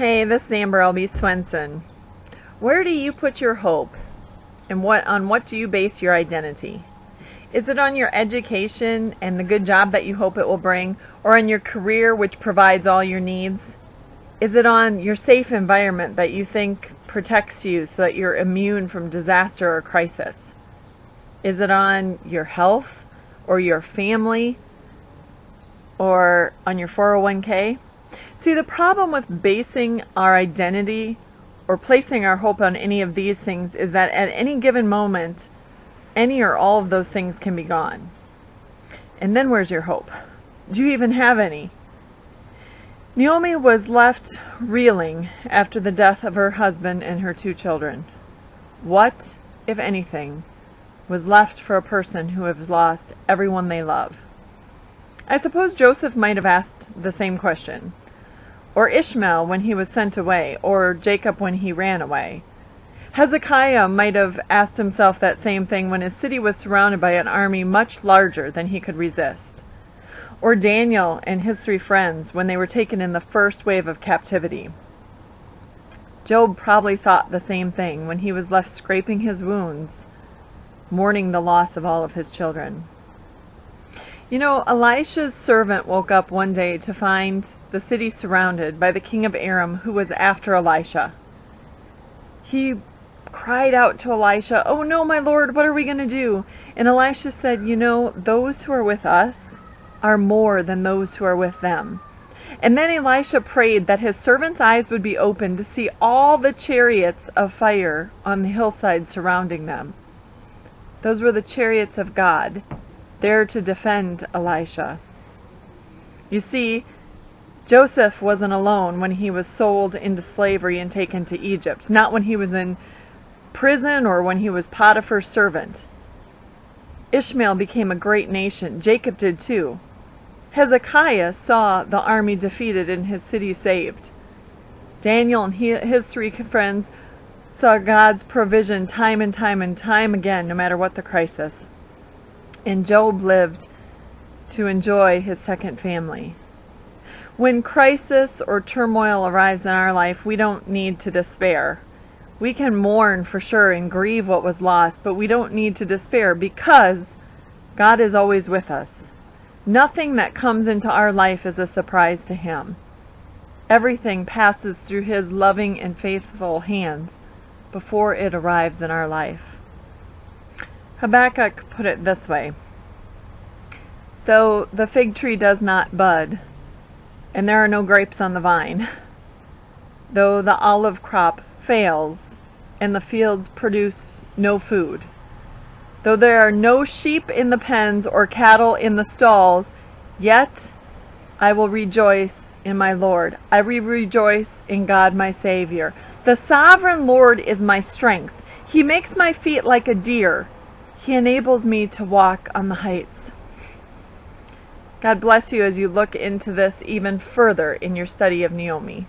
Hey, this is Albee Swenson. Where do you put your hope, and on what do you base your identity? Is it on your education and the good job that you hope it will bring, or on your career which provides all your needs? Is it on your safe environment that you think protects you so that you're immune from disaster or crisis? Is it on your health or your family or on your 401k? See, the problem with basing our identity or placing our hope on any of these things is that at any given moment, any or all of those things can be gone. And then where's your hope? Do you even have any? Naomi was left reeling after the death of her husband and her 2 children. What, if anything, was left for a person who has lost everyone they love? I suppose Joseph might have asked the same question, or Ishmael when he was sent away, or Jacob when he ran away. Hezekiah might have asked himself that same thing when his city was surrounded by an army much larger than he could resist. Or Daniel and his 3 friends when they were taken in the first wave of captivity. Job probably thought the same thing when he was left scraping his wounds, mourning the loss of all of his children. You know, Elisha's servant woke up one day to find the city surrounded by the king of Aram, who was after Elisha. He cried out to Elisha, "Oh no, my lord, what are we going to do?" And Elisha said, "You know, those who are with us are more than those who are with them." And then Elisha prayed that his servant's eyes would be opened to see all the chariots of fire on the hillside surrounding them. Those were the chariots of God, there to defend Elisha. You see, Joseph wasn't alone when he was sold into slavery and taken to Egypt, not when he was in prison or when he was Potiphar's servant. Ishmael became a great nation. Jacob did too. Hezekiah saw the army defeated and his city saved. Daniel and his 3 friends saw God's provision time and time and time again, no matter what the crisis. And Job lived to enjoy his second family. When crisis or turmoil arrives in our life, we don't need to despair. We can mourn for sure and grieve what was lost, but we don't need to despair because God is always with us. Nothing that comes into our life is a surprise to Him. Everything passes through His loving and faithful hands before it arrives in our life. Habakkuk put it this way: "Though the fig tree does not bud, and there are no grapes on the vine, though the olive crop fails, and the fields produce no food, though there are no sheep in the pens or cattle in the stalls, yet I will rejoice in my Lord. I will rejoice in God my Savior. The sovereign Lord is my strength. He makes my feet like a deer. He enables me to walk on the heights." God bless you as you look into this even further in your study of Naomi.